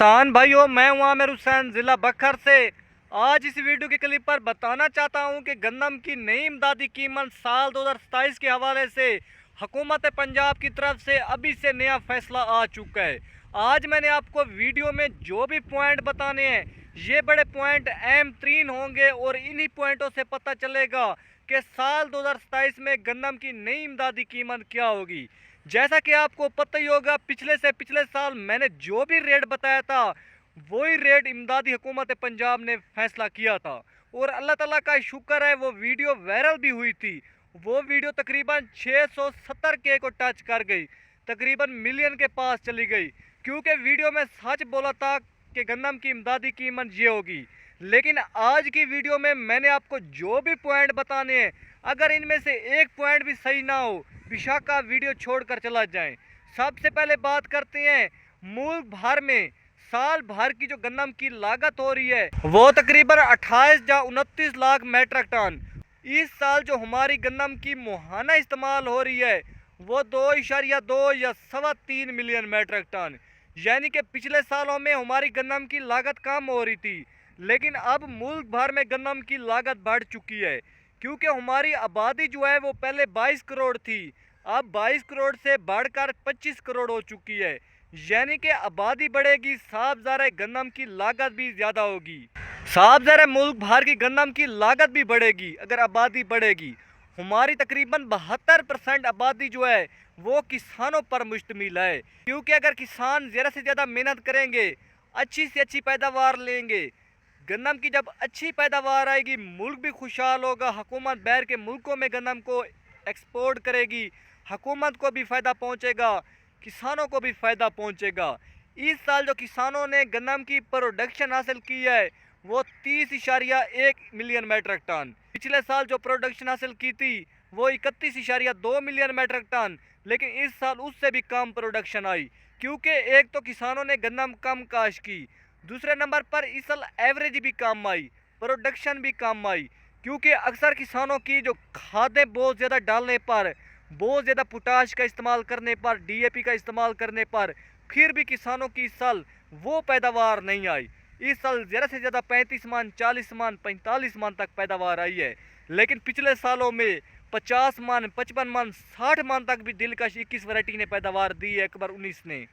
किसान भाइयों, मैं हूं आमिर हुसैन, ज़िला बखर से। आज इस वीडियो के क्लिप पर बताना चाहता हूं कि गंदम की नई इमदादी कीमत साल 2027 के हवाले से हुकूमत पंजाब की तरफ से अभी से नया फैसला आ चुका है। आज मैंने आपको वीडियो में जो भी पॉइंट बताने हैं, ये बड़े पॉइंट अहम तरीन होंगे और इन्हीं पॉइंटों से पता चलेगा कि साल 2027 में गंदम की नई इमदादी कीमत क्या होगी। जैसा कि आपको पता ही होगा, पिछले से पिछले साल मैंने जो भी रेट बताया था वही रेट इमदादी हुकूमत पंजाब ने फैसला किया था और अल्लाह ताला का शुक्र है वो वीडियो वायरल भी हुई थी। वो वीडियो तकरीबन 670 के को टच कर गई, तकरीबन मिलियन के पास चली गई, क्योंकि वीडियो में सच बोला था कि गंदम की इमदादी कीमत ये होगी। लेकिन आज की वीडियो में मैंने आपको जो भी पॉइंट बताने हैं, अगर इनमें से एक पॉइंट भी सही ना हो, बेशक आप वीडियो छोड़कर चला जाएं। सबसे पहले बात करते हैं मुल्क भर में साल भर की जो गंदम की लागत हो रही है वो तकरीबन 28 या 29 लाख मेट्रिक टन। इस साल जो हमारी गंदम की मुहाना इस्तेमाल हो रही है वो 2.2 या 3.25 मिलियन मेट्रिक टन, यानी कि पिछले सालों में हमारी गंदम की लागत कम हो रही थी, लेकिन अब मुल्क भर में गंदम की लागत बढ़ चुकी है, क्योंकि हमारी आबादी जो है वो पहले 22 करोड़ थी, अब 22 करोड़ से बढ़कर 25 करोड़ हो चुकी है। यानी कि आबादी बढ़ेगी, साफ ज़ाहिर है गंदम की लागत भी ज़्यादा होगी। साफ ज़ाहिर है मुल्क भर की गंदम की लागत भी बढ़ेगी अगर आबादी बढ़ेगी। हमारी तकरीबन 72% आबादी जो है वो किसानों पर मुश्तमिल है, क्योंकि अगर किसान ज़्यादा से ज़्यादा मेहनत करेंगे, अच्छी से अच्छी पैदावार लेंगे, गंदम की जब अच्छी पैदावार आएगी, मुल्क भी खुशहाल होगा, हुकूमत बाहर के मुल्कों में गंदम को एक्सपोर्ट करेगी, हुकूमत को भी फ़ायदा पहुंचेगा, किसानों को भी फ़ायदा पहुंचेगा। इस साल जो किसानों ने गंदम की प्रोडक्शन हासिल की है वो 30.1 मिलियन मेट्रिक टन। पिछले साल जो प्रोडक्शन हासिल की थी वो 31.2 मिलियन मेट्रिक टन, लेकिन इस साल उससे भी कम प्रोडक्शन आई, क्योंकि एक तो किसानों ने गंदम कम काश की, दूसरे नंबर पर इस साल एवरेज भी कम आई, प्रोडक्शन भी कम आई, क्योंकि अक्सर किसानों की जो खादें बहुत ज़्यादा डालने पर, बहुत ज़्यादा पोटाश का इस्तेमाल करने पर, डीएपी का इस्तेमाल करने पर फिर भी किसानों की इस साल वो पैदावार नहीं आई। इस साल ज़्यादा से ज़्यादा 35 मन, 40 मन, 45 मन तक पैदावार आई है, लेकिन पिछले सालों में 50 मन, 55 मन, 60 मन तक भी दिलकश 21 वैरायटी ने पैदावार दी है। अकबर 19 ने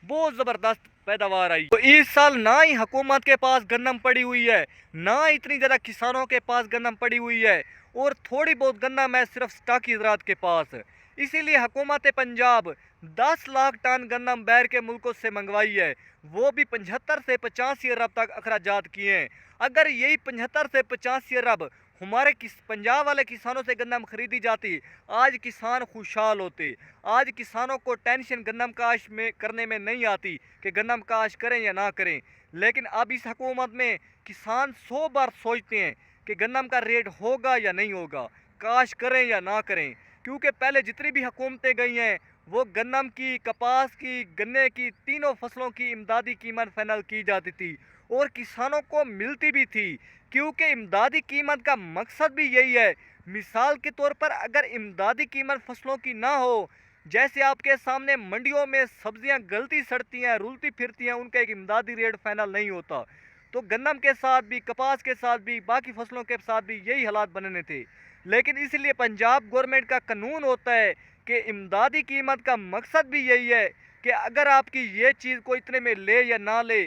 बहुत ज़बरदस्त पैदावार आई। तो इस साल ना ही हुकूमत के पास गंदम पड़ी हुई है, ना इतनी ज़्यादा किसानों के पास गंदम पड़ी हुई है, और थोड़ी बहुत गंदम है सिर्फ स्टाकी ज़रात के पास। इसीलिए हुकूमत पंजाब 10 लाख टन गंदम बाहर के मुल्कों से मंगवाई है, वो भी 75 से 85 अरब तक अखराजात किए हैं। अगर यही 75 से 85 अरब हमारे पंजाब वाले किसानों से गंदम खरीदी जाती, आज किसान खुशहाल होते। आज किसानों को टेंशन गंदम काश में करने में नहीं आती कि गंदम काश करें या ना करें, लेकिन अब इस हुकूमत में किसान 100 बार सोचते हैं कि गंदम का रेट होगा या नहीं होगा, काश करें या ना करें, क्योंकि पहले जितनी भी हुकूमतें गई हैं वो गंदम की, कपास की, गन्ने की, तीनों फसलों की इमदादी कीमत फाइनल की जाती थी और किसानों को मिलती भी थी, क्योंकि इमदादी कीमत का मकसद भी यही है। मिसाल के तौर पर अगर इमदादी कीमत फसलों की ना हो, जैसे आपके सामने मंडियों में सब्जियां गलती सड़ती हैं, रुलती फिरती हैं, उनका एक इमदादी रेट फाइनल नहीं होता, तो गंदम के साथ भी, कपास के साथ भी, बाकी फसलों के साथ भी यही हालात बनने थे। लेकिन इसलिए पंजाब गवर्नमेंट का कानून होता है कि इमदादी कीमत का मकसद भी यही है कि अगर आपकी ये चीज़ को इतने में ले या ना ले,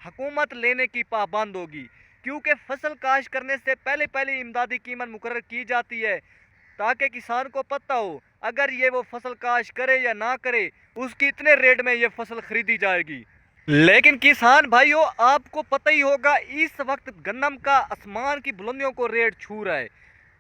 हुकूमत लेने की पाबंद होगी, क्योंकि फसल काश करने से पहले पहले इमदादी कीमत मुकर्रर की जाती है, ताकि किसान को पता हो अगर ये वो फसल काश करे या ना करे, उसकी इतने रेट में ये फसल खरीदी जाएगी। लेकिन किसान भाइयों, आपको पता ही होगा इस वक्त गंदम का आसमान की बुलंदियों को रेट छू रहा है।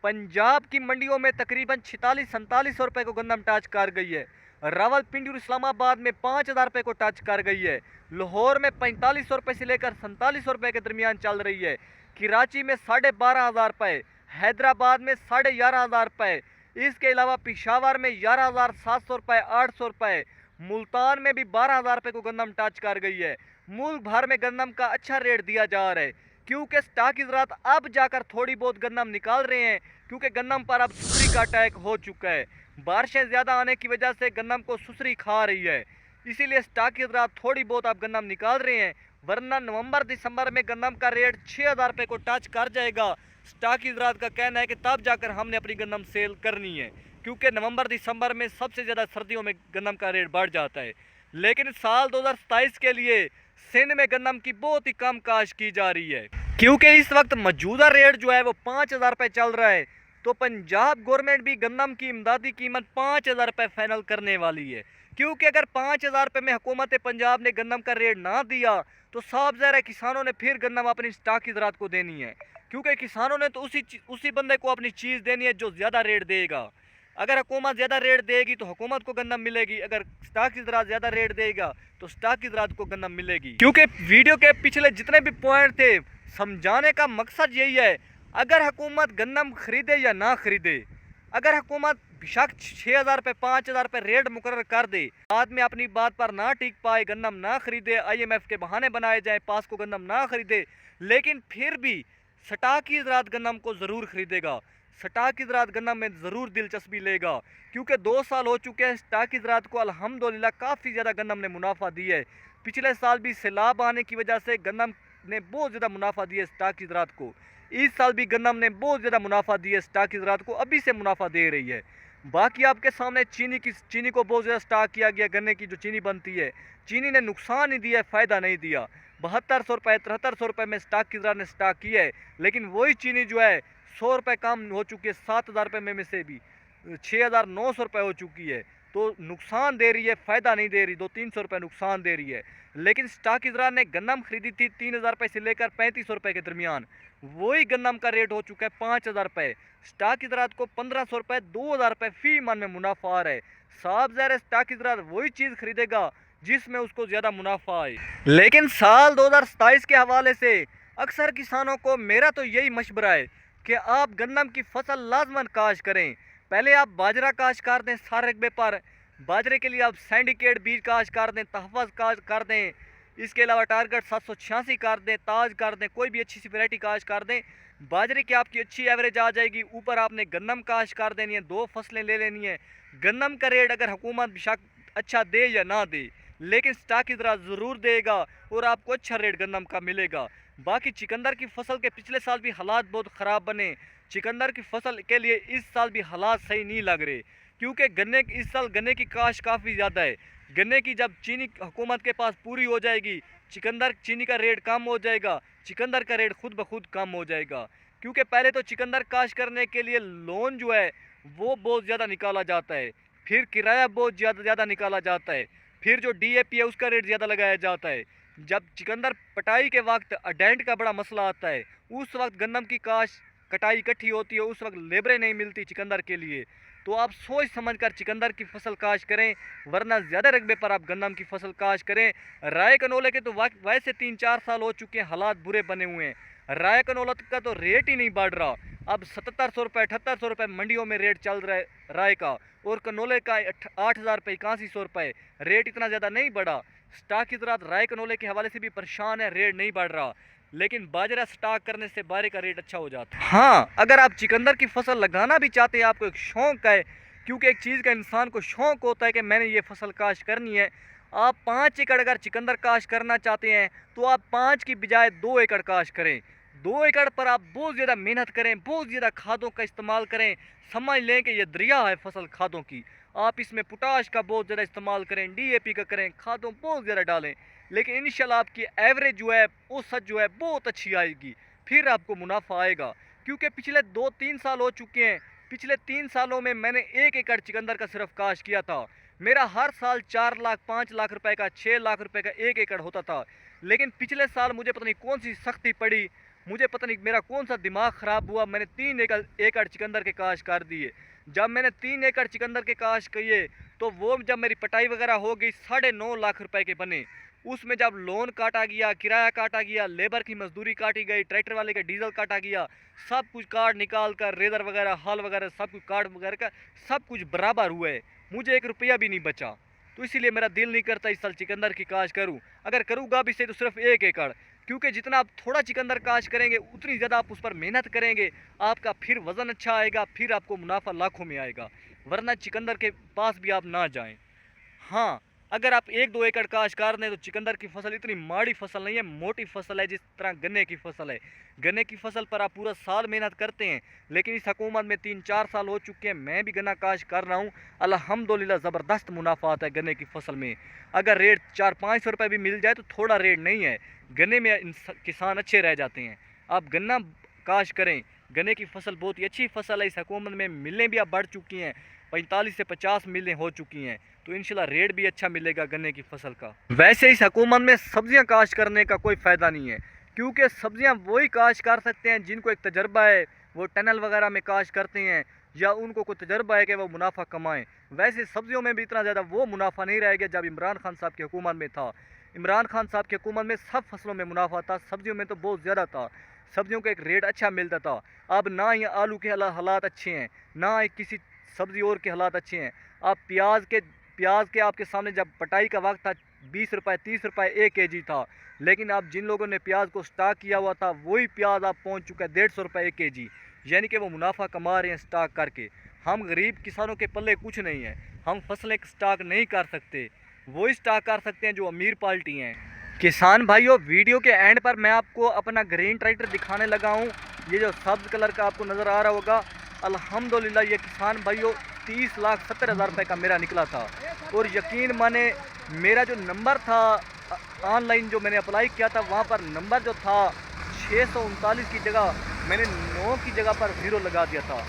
पंजाब की मंडियों में तकरीबन 46-47 रुपये को गंदम टच कर गई है, रावलपिंडी और इस्लामाबाद में 5,000 रुपये को टच कर गई है, लाहौर में 45 रुपये से लेकर 47 रुपये के दरमियान चल रही है, कराची में 12,500 रुपये, हैदराबाद में 11,500 रुपये, इसके अलावा पेशावर में 11,700 रुपये, 800 रुपये, मुल्तान में भी 12,000 रुपये को गंदम टच कर गई है। मुल्क भर में गंदम का अच्छा रेट दिया जा रहा है, क्योंकि स्टाकी ज़रात अब जाकर थोड़ी बहुत गंदम निकाल रहे हैं, क्योंकि गंदम पर अब सुसरी का अटैक हो चुका है। बारिशें ज़्यादा आने की वजह से गंदम को सुसरी खा रही है, इसीलिए स्टाकी ज़रात थोड़ी बहुत अब गंदम निकाल रहे हैं वरना नवंबर दिसंबर में गंदम का रेट 6,000 रुपये को टच कर जाएगा। स्टॉक हज़रात का कहना है कि तब जाकर हमने अपनी गंदम सेल करनी है, क्योंकि नवंबर दिसंबर में सबसे ज़्यादा सर्दियों में गंदम का रेट बढ़ जाता है। लेकिन साल 2027 के लिए सिंध में गंदम की बहुत ही कम काश्त की जा रही है, क्योंकि इस वक्त मौजूदा रेट जो है वो 5,000 रुपये चल रहा है। तो पंजाब गवर्नमेंट भी गंदम की इमदादी कीमत 5,000 रुपये फाइनल करने वाली है, क्योंकि अगर 5,000 रुपये में हुकूमत पंजाब ने गंदम का रेट ना दिया तो साफ ज़ाहिर है किसानों ने फिर गंदम अपनी स्टॉक हज़रात को देनी है, क्योंकि किसानों ने तो उसी बंदे को अपनी चीज़ देनी है जो ज़्यादा रेट देगा। अगर हुकूमत ज़्यादा रेट देगी तो हुकूमत को गंदम मिलेगी, अगर स्टॉक हज़रात ज़्यादा रेट देगा तो स्टॉक हज़रात को गंदम मिलेगी। क्योंकि वीडियो के पिछले जितने भी पॉइंट थे समझाने का मकसद यही है, अगर हुकूमत गंदम खरीदे या ना खरीदे, अगर हुकूमत बेशक 6,000 रुपये 5,000 रुपये रेट मुकर्रर कर दे, बाद में अपनी बात पर ना टिक पाए, गंदम ना खरीदे, IMF के बहाने बनाए जाए, पास को गंदम ना खरीदे, लेकिन फिर भी स्टॉक हज़रात गंदम को ज़रूर खरीदेगा, स्टॉक हज़रात गंदम में ज़रूर दिलचस्पी लेगा। क्योंकि 2 साल हो चुके हैं स्टॉक हज़रात को अल्हम्दुलिल्लाह काफ़ी ज़्यादा गंदम ने मुनाफा दिया है। पिछले साल भी सैलाब आने की वजह से गंदम ने बहुत ज़्यादा मुनाफा दिया स्टॉक हज़रात को, इस साल भी गंदम ने बहुत ज़्यादा मुनाफा दिया स्टॉक हज़रात को, अभी से मुनाफा दे रही है। बाकी आपके सामने चीनी को बहुत ज़्यादा स्टॉक किया गया, गन्ने की जो चीनी बनती है, चीनी ने नुकसान ही दिया, फ़ायदा नहीं दिया। 7200 रुपये 7300 रुपये में स्टॉक हज़रात ने स्टॉक किया है, लेकिन वही चीनी जो है 100 रुपये कम हो चुकी है, 7,000 रुपये में से भी 6,900 रुपये हो चुकी है। तो नुकसान दे रही है, फ़ायदा नहीं दे रही, 200-300 रुपये नुकसान दे रही है। लेकिन स्टॉक हज़रात ने गंदम खरीदी थी 3,000 रुपये से लेकर 3,500 रुपये के दरमियान, वही गंदम का रेट हो चुका है 5,000 रुपये। स्टॉक हज़रात को 1,500 रुपये 2,000 रुपये फी मन में मुनाफा आ रहा है। साफ ज़ाहिर है स्टॉक हज़रात वही चीज़ खरीदेगा जिसमें उसको ज़्यादा मुनाफा आए। लेकिन साल 2027 के हवाले से अक्सर किसानों को मेरा तो यही मशवरा है कि आप गंदम की फसल लाजमन काश्त करें। पहले आप बाजरा काश्त कर दें सारे रकबे पर, बाजरे के लिए आप सिंडिकेट बीज काश्त कर दें, तहफ़्फ़ुज़ काश्त कर दें, इसके अलावा टारगेट 786 कर दें, ताज कर दें, कोई भी अच्छी सी वैरायटी काश्त कर दें। बाजरे की आपकी अच्छी एवरेज आ जाएगी, ऊपर आपने गंदम काश्त कर देनी है, 2 फसलें ले लेनी है। गंदम का रेट अगर हुकूमत बेशक अच्छा दे या ना दे, लेकिन स्टॉक हज़रात ज़रूर देगा और आपको अच्छा रेट गंदम का मिलेगा। बाकी चिकंदर की फसल के पिछले साल भी हालात बहुत ख़राब बने, चिकंदर की फसल के लिए इस साल भी हालात सही नहीं लग रहे, क्योंकि इस साल गन्ने की काश्त काफ़ी ज़्यादा है। गन्ने की जब चीनी हुकूमत के पास पूरी हो जाएगी, चीनी का रेट कम हो जाएगा, चिकंदर का रेट खुद ब खुद कम हो जाएगा। क्योंकि पहले तो चिकंदर काश्त करने के लिए लोन जो है वो बहुत ज़्यादा निकाला जाता है, फिर किराया बहुत ज़्यादा निकाला जाता है, फिर जो DAP है उसका रेट ज़्यादा लगाया जाता है। जब चिकंदर पटाई के वक्त अडेंट का बड़ा मसला आता है, उस वक्त गंदम की काश्त कटाई इकट्ठी होती है, उस वक्त लेबरें नहीं मिलती चिकंदर के लिए। तो आप सोच समझ कर चिकंदर की फसल काश्त करें, वरना ज़्यादा रकबे पर आप गंदम की फसल काश्त करें। राय कनोले के तो वैसे 3-4 साल हो चुके हैं, हालात बुरे बने हुए हैं। राय कनोला का तो रेट ही नहीं बढ़ रहा, अब 7,700 रुपये 7,800 रुपये मंडियों में रेट चल रहा है राय का, और कनोले का 8,000 रुपये 8100 रुपये, रेट इतना ज़्यादा नहीं बढ़ा। स्टॉक हज़रात राय कनोले के हवाले से भी परेशान है, रेट नहीं बढ़ रहा, लेकिन बाजरा स्टॉक करने से बाजरे का रेट अच्छा हो जाता है। हाँ, अगर आप चिकंदर की फसल लगाना भी चाहते हैं, आपको एक शौक़ है, क्योंकि एक चीज़ का इंसान को शौक़ होता है कि मैंने ये फसल काश्त करनी है। आप 5 एकड़ अगर चिकंदर काश्त करना चाहते हैं तो आप 5 की बजाय 2 एकड़ काश्त करें। 2 एकड़ पर आप बहुत ज़्यादा मेहनत करें, बहुत ज़्यादा खादों का इस्तेमाल करें, समझ लें कि ये दरिया है फसल खादों की। आप इसमें पोटाश का बहुत ज़्यादा इस्तेमाल करें, DAP का करें, खादों बहुत ज़्यादा डालें, लेकिन इंशाल्लाह आपकी एवरेज जो है औसत जो है बहुत अच्छी आएगी, फिर आपको मुनाफा आएगा। क्योंकि पिछले 2-3 साल हो चुके हैं, पिछले 3 सालों में मैंने 1 एकड़ चिकंदर का सिर्फ काश्त किया था। मेरा हर साल 4 लाख 5 लाख रुपए का 6 लाख रुपए का 1 एकड़ होता था, लेकिन पिछले साल मुझे पता नहीं कौन सी सख्ती पड़ी, मुझे पता नहीं मेरा कौन सा दिमाग ख़राब हुआ, मैंने 3 एकड़ चिकंदर के काश्त कर दिए। जब मैंने 3 एकड़ चिकंदर के काश्त किए तो वो जब मेरी पटाई वगैरह हो गई 9.5 लाख रुपए के बने। उसमें जब लोन काटा गया, किराया काटा गया, लेबर की मजदूरी काटी गई, ट्रैक्टर वाले का डीजल काटा गया, सब कुछ काट निकाल कर रेदर वगैरह हल वगैरह सब कुछ काट वगैरह का सब कुछ बराबर हुआ है, मुझे 1 रुपया भी नहीं बचा। तो इसीलिए मेरा दिल नहीं करता इस साल चिकंदर की काश्त करूं। अगर करूँगा भी सही तो सिर्फ 1 एकड़, क्योंकि जितना आप थोड़ा चिकंदर काश्त करेंगे उतनी ज़्यादा आप उस पर मेहनत करेंगे, आपका फिर वज़न अच्छा आएगा, फिर आपको मुनाफा लाखों में आएगा। वरना चिकंदर के पास भी आप ना जाएं। हाँ, अगर आप 1-2 एकड़ काश्त कर रहे हैं तो चुकंदर की फसल इतनी माड़ी फसल नहीं है, मोटी फसल है, जिस तरह गन्ने की फसल है। गन्ने की फसल पर आप पूरा साल मेहनत करते हैं, लेकिन इस हुकूमत में 3-4 साल हो चुके हैं, मैं भी गन्ना काश्त कर रहा हूँ, अल्हम्दुलिल्लाह ज़बरदस्त मुनाफा आता है गन्ने की फसल में। अगर रेट 400-500 रुपये भी मिल जाए तो थोड़ा रेट नहीं है, गन्ने में किसान अच्छे रह जाते हैं। आप गन्ना काश्त करें, गन्ने की फसल बहुत ही अच्छी फसल है। इस हुकूमत में मिलें भी अब बढ़ चुकी हैं, 45 से 50 मिलें हो चुकी हैं, तो इंशाल्लाह रेट भी अच्छा मिलेगा गन्ने की फसल का। वैसे इस हुकूमत में सब्जियां काश्त करने का कोई फ़ायदा नहीं है, क्योंकि सब्जियां वही काश्त कर सकते हैं जिनको एक तजर्बा है, वो टनल वगैरह में काश्त करते हैं, या उनको कोई तजर्बा है कि वो मुनाफा कमाएं। वैसे सब्जियों में भी इतना ज़्यादा वो मुनाफा नहीं रह गया जब इमरान खान साहब की हुकूमत में था। इमरान खान साहब की हुकूमत में सब फसलों में मुनाफा था, सब्जियों में तो बहुत ज़्यादा था, सब्जियों का एक रेट अच्छा मिलता था। अब ना ही आलू के हालात अच्छे हैं, ना ही किसी सब्ज़ी और के हालात अच्छे हैं। आप प्याज के आपके सामने जब पटाई का वक्त था 20 रुपये 30 रुपये 1 kg था, लेकिन अब जिन लोगों ने प्याज को स्टॉक किया हुआ था वही प्याज अब पहुंच चुका है 150 रुपये 1 kg, यानी कि वो मुनाफा कमा रहे हैं स्टॉक करके। हम गरीब किसानों के पल्ले कुछ नहीं है, हम फसलें स्टॉक नहीं कर सकते, वही स्टॉक कर सकते हैं जो अमीर पार्टी हैं। किसान भाइयों, वीडियो के एंड पर मैं आपको अपना ग्रीन ट्रैक्टर दिखाने लगा हूँ। ये जो सब्ज़ कलर का आपको नज़र आ रहा होगा, अल्हम्दुलिल्लाह ये किसान भाइयों 30,70,000 रुपये का मेरा निकला था। और यकीन माने मेरा जो नंबर था ऑनलाइन जो मैंने अप्लाई किया था, वहाँ पर नंबर जो था 639 की जगह मैंने 9 की जगह पर 0 लगा दिया था,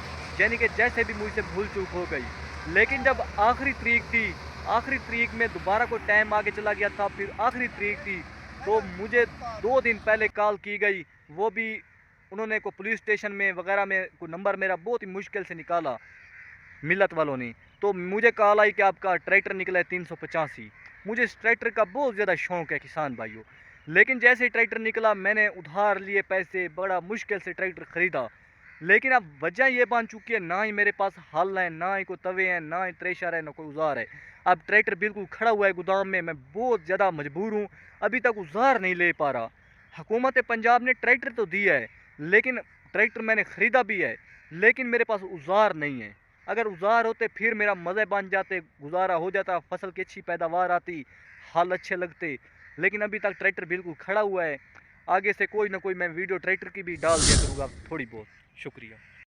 यानी कि जैसे भी मुझसे भूल चूक हो गई। लेकिन जब आखिरी तारीख थी, आखिरी तारीख में दोबारा को टाइम आगे चला गया था, फिर आखिरी तारीख थी तो मुझे 2 दिन पहले कॉल की गई, वो भी उन्होंने को पुलिस स्टेशन में वगैरह में को नंबर मेरा बहुत ही मुश्किल से निकाला मिलत वालों ने। तो मुझे कॉल आई कि आपका ट्रैक्टर निकला है 385। मुझे इस ट्रैक्टर का बहुत ज़्यादा शौक़ है किसान भाइयों, लेकिन जैसे ही ट्रैक्टर निकला मैंने उधार लिए पैसे, बड़ा मुश्किल से ट्रैक्टर ख़रीदा। लेकिन अब वजह ये बन चुकी है, ना ही मेरे पास हल है, ना ही कोई तवे हैं, ना ही थ्रेशर है, ना कोई औजार है। अब ट्रैक्टर बिल्कुल खड़ा हुआ है गोदाम में, मैं बहुत ज़्यादा मजबूर हूँ, अभी तक औजार नहीं ले पा रहा। हुकूमत पंजाब ने ट्रैक्टर तो दिया है, लेकिन ट्रैक्टर मैंने ख़रीदा भी है, लेकिन मेरे पास औजार नहीं है। अगर औजार होते फिर मेरा मज़े बन जाते, गुजारा हो जाता, फसल की अच्छी पैदावार आती, हल अच्छे लगते, लेकिन अभी तक ट्रैक्टर बिल्कुल खड़ा हुआ है। आगे से कोई ना कोई मैं वीडियो ट्रैक्टर की भी डाल दिया करूँगा थोड़ी बहुत। शुक्रिया।